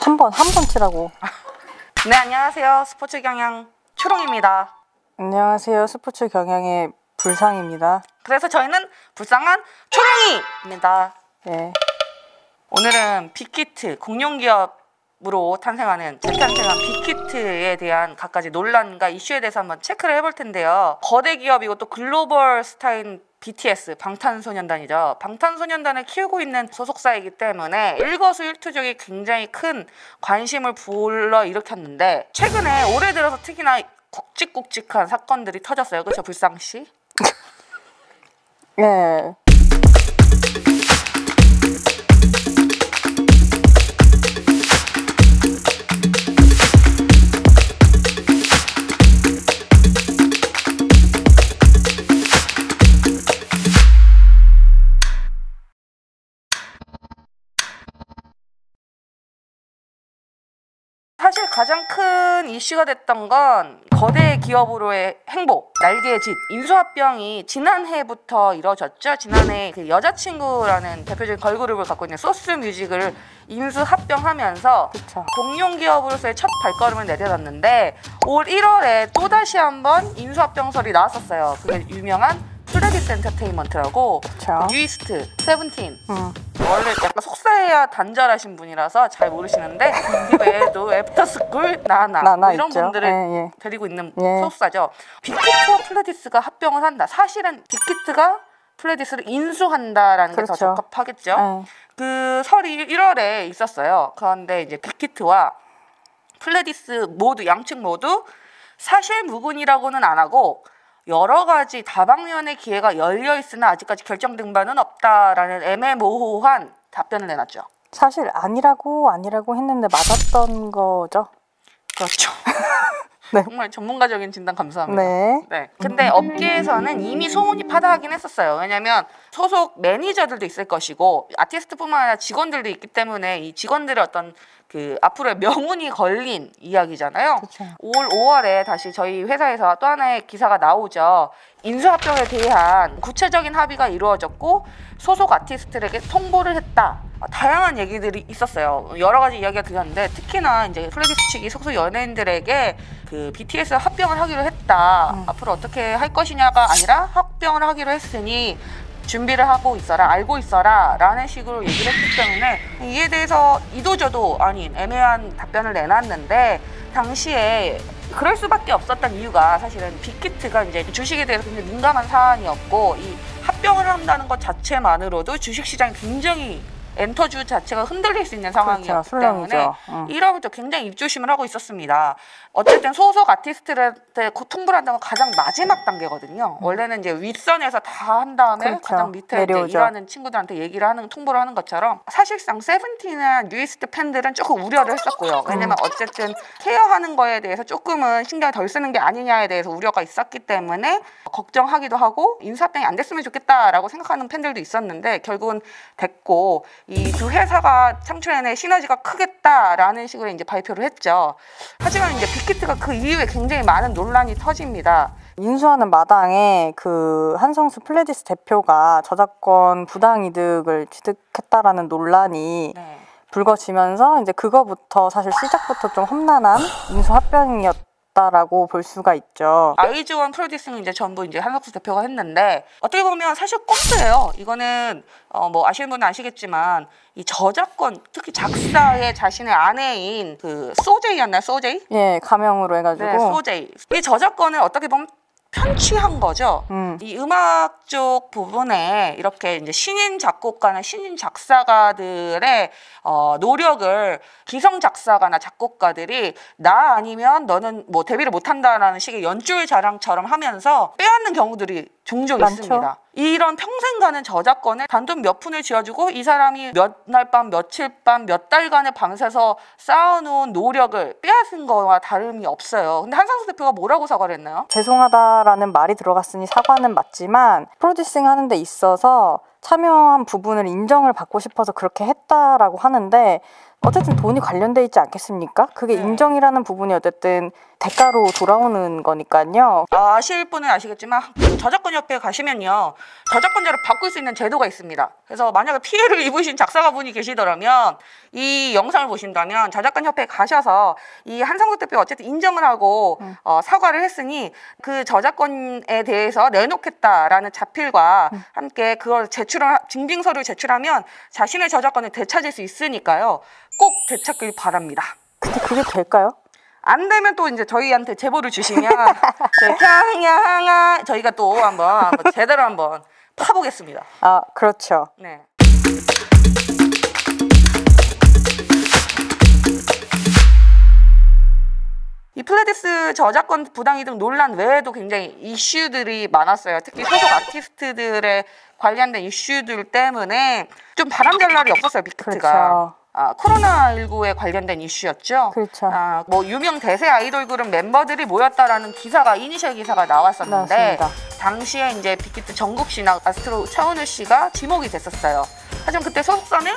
한 번 치라고. 네, 안녕하세요. 스포츠 경영 초롱입니다. 안녕하세요. 스포츠 경영의 불상입니다. 그래서 저희는 불쌍한 초롱이입니다. 네. 오늘은 빅히트 공룡기업으로 탄생하는 재탄생한 빅히트에 대한 갖가지 논란과 이슈에 대해서 한번 체크를 해볼 텐데요. 거대 기업이고 또 글로벌 스타인 BTS, 방탄소년단이죠. 방탄소년단을 키우고 있는 소속사이기 때문에 일거수일투족이 굉장히 큰 관심을 불러일으켰는데 최근에 올해 들어서 특히나 굵직굵직한 사건들이 터졌어요. 그렇죠, 불상씨? 네. 사실 가장 큰 이슈가 됐던 건 거대 기업으로의 행보, 날개의 짓, 인수합병이 지난해부터 이루어졌죠. 지난해 그 여자친구라는 대표적인 걸그룹을 갖고 있는 소스뮤직을 인수합병하면서 그쵸. 공룡기업으로서의 첫 발걸음을 내려놨는데 올 1월에 또다시 한번 인수합병설이 나왔었어요. 그게 유명한 플레디스 엔터테인먼트라고 뉴이스트, 세븐틴 원래 약간 속사해야 단절하신 분이라서 잘 모르시는데 이 외에도 애프터스쿨, 나나 뭐 이런 있죠. 분들을 데리고 있는 소속사죠. 빅히트와 플레디스가 합병을 한다. 사실은 빅히트가 플레디스를 인수한다라는 게 더 적합하겠죠. 그 설이 1월에 있었어요. 그런데 이제 빅히트와 플레디스 모두 양측 모두 사실 무근이라고는 안 하고 여러 가지 다방면의 기회가 열려 있으나 아직까지 결정된 바는 없다라는 애매모호한 답변을 내놨죠. 사실 아니라고 했는데 맞았던 거죠. 그렇죠. 네. 정말 전문가적인 진단 감사합니다. 네. 근데 업계에서는 이미 소문이 파다하긴 했었어요. 왜냐하면 소속 매니저들도 있을 것이고 아티스트뿐만 아니라 직원들도 있기 때문에 이 직원들의 어떤 그 앞으로의 명운이 걸린 이야기잖아요. 그쵸. 올 5월에 다시 저희 회사에서 또 하나의 기사가 나오죠. 인수합병에 대한 구체적인 합의가 이루어졌고 소속 아티스트들에게 통보를 했다. 다양한 얘기들이 있었어요. 여러 가지 이야기가 들렸는데 특히나 이제 플레디스 측이 소속 연예인들에게 그 BTS 합병을 하기로 했다. 앞으로 어떻게 할 것이냐가 아니라 합병을 하기로 했으니 준비를 하고 있어라, 알고 있어라 라는 식으로 얘기를 했기 때문에 이에 대해서 이도저도 아닌 애매한 답변을 내놨는데 당시에 그럴 수밖에 없었던 이유가 사실은 빅히트가 이제 주식에 대해서 굉장히 민감한 사안이었고 이 합병을 한다는 것 자체만으로도 주식시장이 굉장히 엔터주 자체가 흔들릴 수 있는 상황이었기 때문에 이러면서 굉장히 입조심을 하고 있었습니다. 어쨌든 소속 아티스트한테 통보를 한다는 건 가장 마지막 단계거든요. 원래는 이제 윗선에서 다 한 다음에 가장 밑에 이제 일하는 친구들한테 얘기를 하는 통보를 하는 것처럼 사실상 세븐틴이나 뉴이스트 팬들은 조금 우려를 했었고요. 왜냐면 어쨌든 케어하는 거에 대해서 조금은 신경 덜 쓰는 게 아니냐에 대해서 우려가 있었기 때문에 걱정하기도 하고 인수합병이 안 됐으면 좋겠다라고 생각하는 팬들도 있었는데 결국은 됐고 이 두 회사가 창출해낸 시너지가 크겠다라는 식으로 이제 발표를 했죠. 하지만 이제 빅히트가 그 이후에 굉장히 많은 논란이 터집니다. 인수하는 마당에 그 한성수 플레디스 대표가 저작권 부당이득을 취득했다라는 논란이 불거지면서 이제 그거부터 사실 시작부터 좀 험난한 인수합병이었다라고 볼 수가 있죠. 아이즈원 프로듀싱은 이제 전부 이제 한석수 대표가 했는데 어떻게 보면 사실 꼼수예요. 이거는 뭐 아시는 분은 아시겠지만 이 저작권 특히 작사의 자신의 아내인 그 소제이였나요? 소제이? 예, 가명으로 해가지고. 소제이. 이 저작권을 어떻게 보면 편취한 거죠. 이 음악 쪽 부분에 이렇게 이제 신인 작곡가나 신인 작사가들의 노력을 기성 작사가나 작곡가들이 나 아니면 너는 뭐 데뷔를 못한다라는 식의 연줄 자랑처럼 하면서 빼앗는 경우들이 종종 많죠. 있습니다. 이런 평생 가는 저작권에 단돈 몇 푼을 쥐어주고 이 사람이 몇 날 밤, 며칠 밤, 몇 달간의 밤새서 쌓아놓은 노력을 빼앗은 거와 다름이 없어요. 근데 한상수 대표가 뭐라고 사과를 했나요? 죄송하다라는 말이 들어갔으니 사과는 맞지만 프로듀싱 하는 데 있어서 참여한 부분을 인정을 받고 싶어서 그렇게 했다라고 하는데 어쨌든 돈이 관련돼 있지 않겠습니까? 그게 인정이라는 부분이 어쨌든 대가로 돌아오는 거니까요. 아실 분은 아시겠지만 저작권협회에 가시면요, 저작권자를 바꿀 수 있는 제도가 있습니다. 그래서 만약에 피해를 입으신 작사가분이 계시더라면 이 영상을 보신다면 저작권협회에 가셔서 이 한상석 대표가 어쨌든 인정을 하고 사과를 했으니 그 저작권에 대해서 내놓겠다라는 자필과 함께 그걸 증빙서를 제출하면 자신의 저작권을 되찾을 수 있으니까요. 꼭 되찾길 바랍니다. 근데 그게 될까요? 안 되면 또 이제 저희한테 제보를 주시면 저희 향향아 저희가 또 한번 제대로 한번 파보겠습니다. 아, 그렇죠. 네. 이 플레디스 저작권 부당이득 논란 외에도 굉장히 이슈들이 많았어요. 특히 소속 아티스트들의 관련된 이슈들 때문에 좀 바람잘 날이 없었어요, 빅히트가. 그렇죠. 코로나19에 관련된 이슈였죠. 그렇죠. 뭐 유명 대세 아이돌 그룹 멤버들이 모였다라는 이니셜 기사가 나왔었는데 맞습니다. 당시에 이제 빅히트 정국 씨나 아스트로 차은우 씨가 지목이 됐었어요. 하지만 그때 소속사는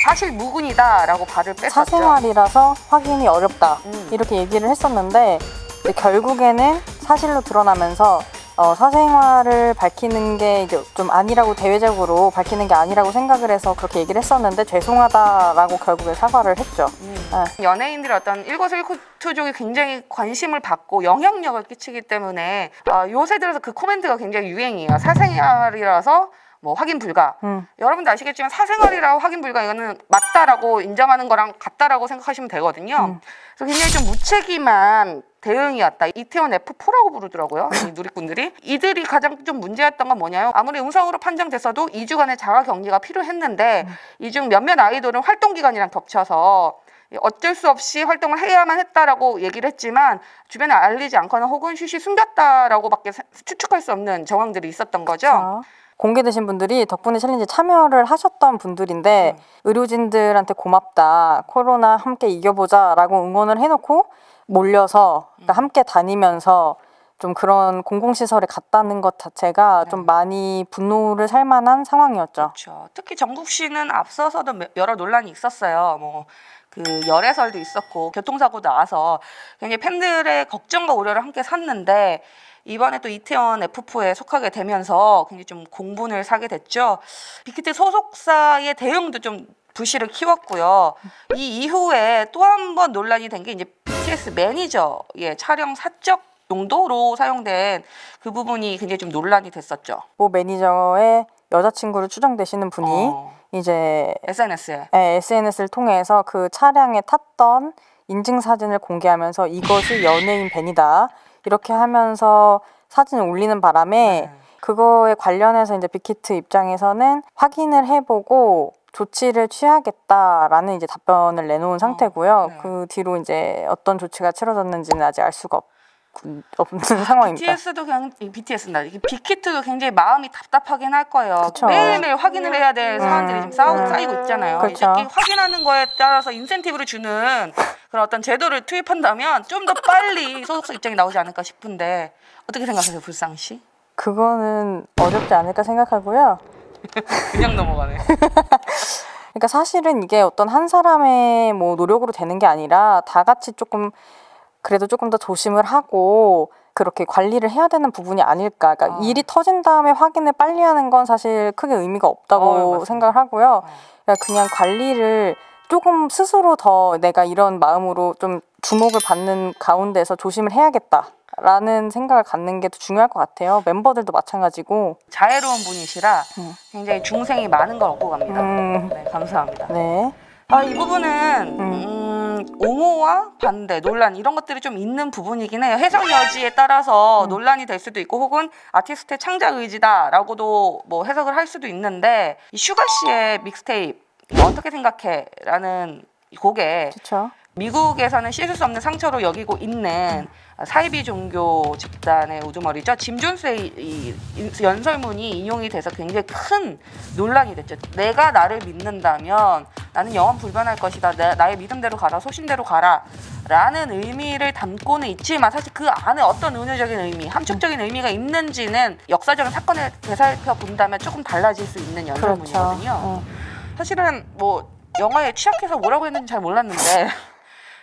사실 무근이다라고 발을 뺐었죠. 사생활이라서 확인이 어렵다 이렇게 얘기를 했었는데 이제 결국에는 사실로 드러나면서 사생활을 밝히는 게 이제 좀 아니라고, 대외적으로 밝히는 게 아니라고 생각을 해서 그렇게 얘기를 했었는데 죄송하다라고 결국에 사과를 했죠. 네. 연예인들의 어떤 일거수일투족이 굉장히 관심을 받고 영향력을 끼치기 때문에 요새 들어서 그 코멘트가 굉장히 유행이에요. 사생활이라서 뭐 확인 불가. 여러분도 아시겠지만 사생활이라고 확인 불가, 이거는 맞다라고 인정하는 거랑 같다라고 생각하시면 되거든요. 그래서 굉장히 좀 무책임한 대응이었다. 이태원 F4라고 부르더라고요, 이 누리꾼들이. 이들이 가장 좀 문제였던 건 뭐냐요? 아무리 음성으로 판정됐어도 2주간의 자가 격리가 필요했는데 이 중 몇몇 아이돌은 활동 기간이랑 겹쳐서 어쩔 수 없이 활동을 해야만 했다라고 얘기를 했지만 주변에 알리지 않거나 혹은 쉬쉬 숨겼다라고밖에 추측할 수 없는 정황들이 있었던 거죠. 공개되신 분들이 덕분에 챌린지 참여를 하셨던 분들인데 의료진들한테 고맙다, 코로나 함께 이겨보자 라고 응원을 해놓고 몰려서 그러니까 함께 다니면서 좀 그런 공공시설에 갔다는 것 자체가 좀 많이 분노를 살 만한 상황이었죠. 그렇죠. 특히 정국 씨는 앞서서도 여러 논란이 있었어요. 뭐 그 열애설도 있었고 교통사고도 나와서 굉장히 팬들의 걱정과 우려를 함께 샀는데 이번에 또 이태원 F4에 속하게 되면서 굉장히 좀 공분을 사게 됐죠. 빅히트 소속사의 대응도 좀 불씨를 키웠고요. 이 이후에 또 한 번 논란이 된 게 이제 BTS 매니저의 촬영 사적 용도로 사용된 그 부분이 굉장히 좀 논란이 됐었죠. 뭐 매니저의 여자친구로 추정되시는 분이 이제 SNS를 통해서 그 차량에 탔던 인증사진을 공개하면서 이것이 연예인 밴이다 이렇게 하면서 사진을 올리는 바람에 그거에 관련해서 이제 빅히트 입장에서는 확인을 해보고 조치를 취하겠다라는 이제 답변을 내놓은 상태고요. 그 뒤로 이제 어떤 조치가 치러졌는지는 아직 알 수가 없는 상황입니다. BTS도 그냥 BTS다. 빅히트도 굉장히 마음이 답답하긴 할 거예요. 그쵸. 매일매일 확인을 해야 될 사안들이 지금 쌓이고 있잖아요. 그쵸. 이렇게 확인하는 거에 따라서 인센티브를 주는 그런 어떤 제도를 투입한다면 좀 더 빨리 소속사 입장이 나오지 않을까 싶은데 어떻게 생각하세요, 불상 씨? 그거는 어렵지 않을까 생각하고요. 그냥 넘어가네. 그러니까 사실은 이게 어떤 한 사람의 뭐 노력으로 되는 게 아니라 다 같이 그래도 조금 더 조심을 하고 그렇게 관리를 해야 되는 부분이 아닐까. 그러니까 일이 터진 다음에 확인을 빨리 하는 건 사실 크게 의미가 없다고 생각을 하고요. 그러니까 그냥 관리를 조금 스스로 더 내가 이런 마음으로 좀 주목을 받는 가운데서 조심을 해야겠다라는 생각을 갖는 게 더 중요할 것 같아요. 멤버들도 마찬가지고. 자애로운 분이시라 굉장히 중생이 많은 걸 얻고 갑니다. 네, 감사합니다. 네. 이 부분은 옹호와 반대, 논란 이런 것들이 좀 있는 부분이긴 해요. 해석 여지에 따라서 논란이 될 수도 있고 혹은 아티스트의 창작 의지다라고도 뭐 해석을 할 수도 있는데 이 슈가 씨의 믹스테이프 어떻게 생각해? 라는 곡에 그렇죠. 미국에서는 씻을 수 없는 상처로 여기고 있는 사이비 종교 집단의 우두머리죠. 짐 존스의 이 연설문이 인용이 돼서 굉장히 큰 논란이 됐죠. 내가 나를 믿는다면 나는 영원 불변할 것이다. 나의 믿음대로 가라, 소신대로 가라 라는 의미를 담고는 있지만 사실 그 안에 어떤 은유적인 의미, 함축적인 의미가 있는지는 역사적인 사건을 되살펴 본다면 조금 달라질 수 있는 연설문이거든요. 그렇죠. 사실은 뭐 영화에 취약해서 뭐라고 했는지 잘 몰랐는데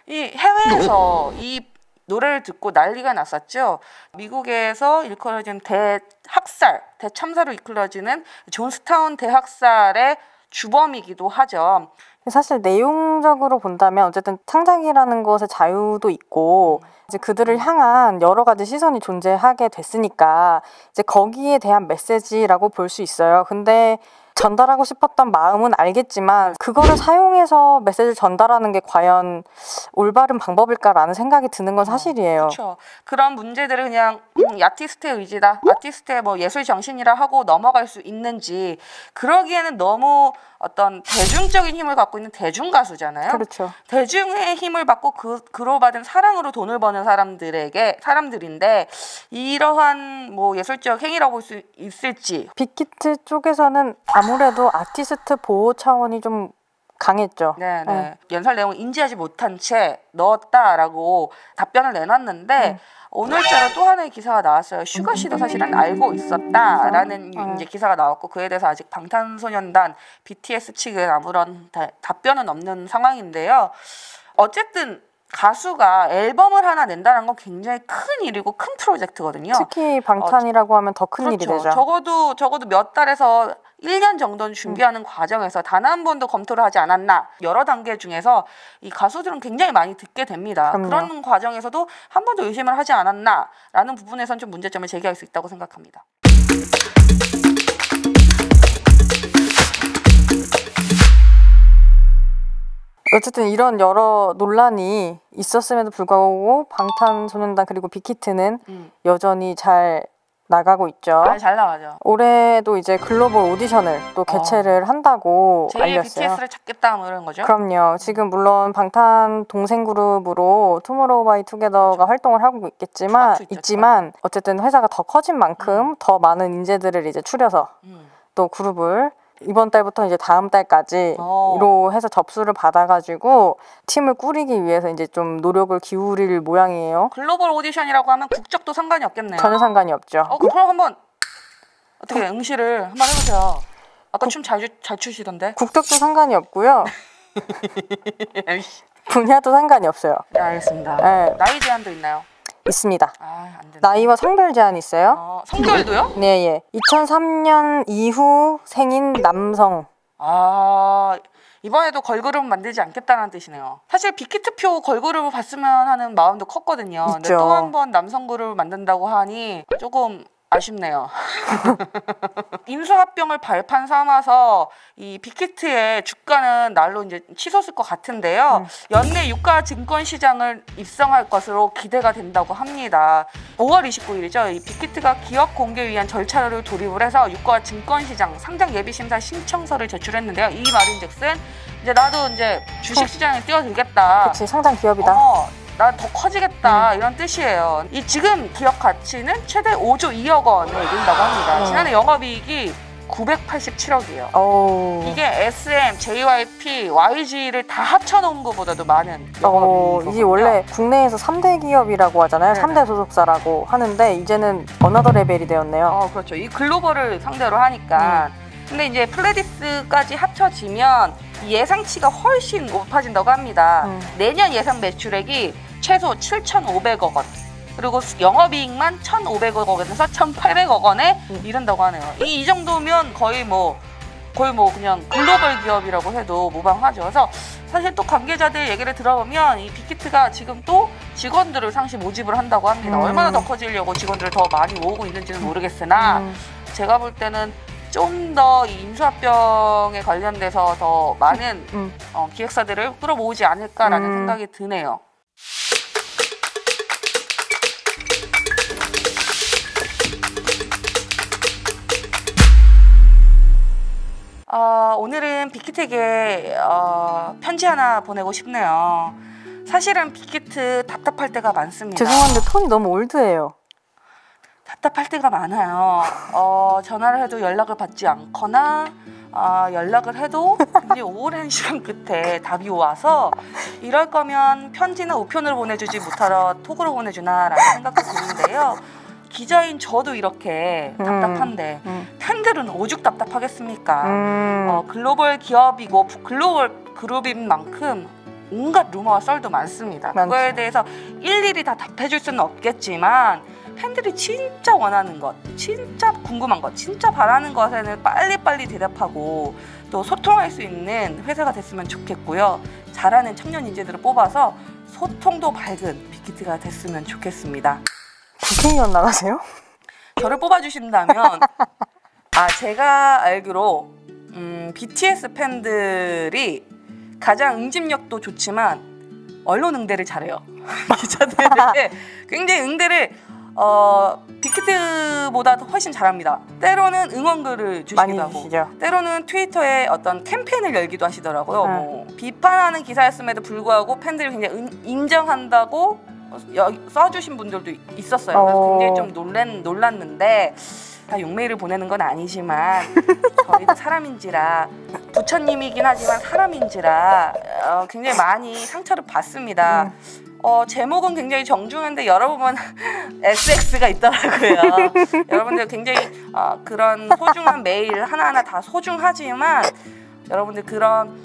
이 해외에서 이 노래를 듣고 난리가 났었죠. 미국에서 일컬어진 대학살, 대참사로 이끌어지는 존스타운 대학살의 주범이기도 하죠. 사실 내용적으로 본다면 어쨌든 창작이라는 것의 자유도 있고 이제 그들을 향한 여러 가지 시선이 존재하게 됐으니까 이제 거기에 대한 메시지라고 볼 수 있어요. 근데 전달하고 싶었던 마음은 알겠지만 그거를 사용해서 메시지를 전달하는 게 과연 올바른 방법일까라는 생각이 드는 건 사실이에요. 그렇죠. 그런 문제들을 그냥 아티스트의 의지다, 아티스트의 뭐 예술 정신이라 하고 넘어갈 수 있는지, 그러기에는 너무 어떤 대중적인 힘을 갖고 있는 대중 가수잖아요. 그렇죠. 대중의 힘을 받고 그로 받은 사랑으로 돈을 버는 사람들인데 이러한 뭐 예술적 행위라고 볼 수 있을지. 빅히트 쪽에서는 아무래도 아티스트 보호 차원이 좀 강했죠. 네. 연설 내용을 인지하지 못한 채 넣었다라고 답변을 내놨는데 오늘자로 또 하나의 기사가 나왔어요. 슈가 씨도 사실은 알고 있었다라는 이제 기사가 나왔고, 그에 대해서 아직 방탄소년단 BTS 측은 아무런 답변은 없는 상황인데요. 어쨌든 가수가 앨범을 하나 낸다는 건 굉장히 큰 일이고 큰 프로젝트거든요. 특히 방탄이라고 하면 더 큰 그렇죠. 일이 되죠. 적어도 몇 달에서 1년 정도는 준비하는 과정에서 단 한 번도 검토를 하지 않았나. 여러 단계 중에서 이 가수들은 굉장히 많이 듣게 됩니다. 그럼요. 그런 과정에서도 한 번도 의심을 하지 않았나 라는 부분에선 좀 문제점을 제기할 수 있다고 생각합니다. 어쨌든 이런 여러 논란이 있었음에도 불구하고 방탄소년단 그리고 빅히트는 여전히 잘 나가고 있죠. 잘 나가죠. 올해도 이제 글로벌 오디션을 또 개최를 한다고 제2의 알렸어요. BTS를 찾겠다 뭐 이런 거죠? 그럼요. 지금 물론 방탄 동생 그룹으로 투모로우바이투게더가 활동을 하고 있지만 어쨌든 회사가 더 커진 만큼 더 많은 인재들을 이제 추려서 또 그룹을 이번 달부터 이제 다음 달까지로 해서 접수를 받아가지고 팀을 꾸리기 위해서 이제 좀 노력을 기울일 모양이에요. 글로벌 오디션이라고 하면 국적도 상관이 없겠네요. 전혀 상관이 없죠. 그럼 한번 어떻게 응시를 한번 해보세요. 아까 춤 잘 추시던데. 국적도 상관이 없고요. 분야도 상관이 없어요. 네, 알겠습니다. 네. 나이 제한도 있나요? 있습니다. 안 되네. 나이와 성별 제한이 있어요. 성별도요? 네. 2003년 이후 생인 남성. 이번에도 걸그룹 만들지 않겠다는 뜻이네요. 사실 빅히트표 걸그룹을 봤으면 하는 마음도 컸거든요. 있죠. 근데 또 한 번 남성 그룹을 만든다고 하니 조금 아쉽네요. 인수합병을 발판 삼아서 이 빅히트의 주가는 날로 이제 치솟을 것 같은데요. 연내 유가 증권 시장을 입성할 것으로 기대가 된다고 합니다. 5월 29일이죠. 이 빅히트가 기업 공개 위한 절차를 도입을 해서 유가 증권 시장 상장 예비 심사 신청서를 제출했는데요. 이 말인즉슨 이제 나도 이제 주식 시장에 뛰어들겠다. 그렇지, 상장 기업이다. 난 더 커지겠다 이런 뜻이에요. 이 지금 기업 가치는 최대 5조 2억 원에 이른다고 합니다. 지난해 영업이익이 987억이에요. 이게 SM, JYP, YG를 다 합쳐놓은 것보다도 많은 영업이익이거든요. 이게 원래 국내에서 3대 기업이라고 하잖아요. 네네. 3대 소속사라고 하는데 이제는 어나더 레벨이 되었네요. 그렇죠. 이 글로벌을 상대로 하니까. 근데 이제 플레디스까지 합쳐지면 예상치가 훨씬 높아진다고 합니다. 내년 예상 매출액이 최소 7,500억 원. 그리고 영업이익만 1,500억 원에서 1,800억 원에 이른다고 하네요. 이 정도면 거의 뭐 그냥 글로벌 기업이라고 해도 무방하죠. 그래서 사실 또 관계자들 얘기를 들어보면 이 빅히트가 지금 또 직원들을 상시 모집을 한다고 합니다. 얼마나 더 커지려고 직원들을 더 많이 모으고 있는지는 모르겠으나 제가 볼 때는 좀 더 이 인수합병에 관련돼서 더 많은 기획사들을 끌어모으지 않을까라는 생각이 드네요. 오늘은 빅히트에게 편지 하나 보내고 싶네요. 사실은 빅히트 답답할 때가 많습니다. 죄송한데 톤이 너무 올드해요. 답답할 때가 많아요. 전화를 해도 연락을 받지 않거나 연락을 해도 굉장히 오랜 시간 끝에 답이 와서 이럴 거면 편지나 우편으로 보내주지 못하러 톡으로 보내주나 라는 생각도 드는데요. 기자인 저도 이렇게 답답한데 팬들은 오죽 답답하겠습니까? 글로벌 기업이고 글로벌 그룹인 만큼 온갖 루머와 썰도 많습니다. 그거에 대해서 일일이 다 답해줄 수는 없겠지만 팬들이 진짜 원하는 것, 진짜 궁금한 것, 진짜 바라는 것에는 빨리빨리 대답하고 또 소통할 수 있는 회사가 됐으면 좋겠고요. 잘하는 청년 인재들을 뽑아서 소통도 밝은 빅히트가 됐으면 좋겠습니다. 국회의원 나가세요? 저를 뽑아주신다면 제가 알기로 BTS 팬들이 가장 응집력도 좋지만 언론 응대를 잘해요. 기자들이 굉장히 응대를 빅히트보다 훨씬 잘합니다. 때로는 응원글을 주시기도 하고 때로는 트위터에 어떤 캠페인을 열기도 하시더라고요. 뭐 비판하는 기사였음에도 불구하고 팬들이 굉장히 인정한다고 써주신 분들도 있었어요. 그래서 굉장히 좀 놀랐는데 다 용메일을 보내는 건 아니지만 저희도 사람인지라 부처님이긴 하지만 사람인지라 굉장히 많이 상처를 받습니다. 제목은 굉장히 정중한데 열어보면 SX가 있더라고요. 여러분들 굉장히 그런 소중한 메일 하나하나 다 소중하지만 여러분들 그런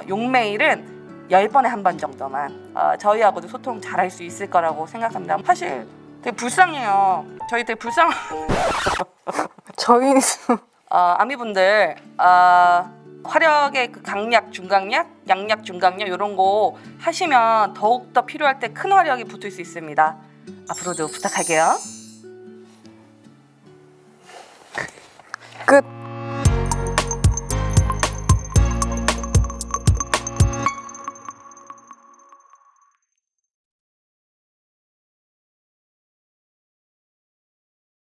용메일은 10번에 한 번 정도만 저희하고도 소통 잘할 수 있을 거라고 생각합니다. 사실 되게 불쌍해요. 저희 되게 저희는 아미분들 화력의 그 강약, 중강약, 양약, 중강약 이런 거 하시면 더욱더 필요할 때 큰 화력이 붙을 수 있습니다. 앞으로도 부탁할게요. 끝.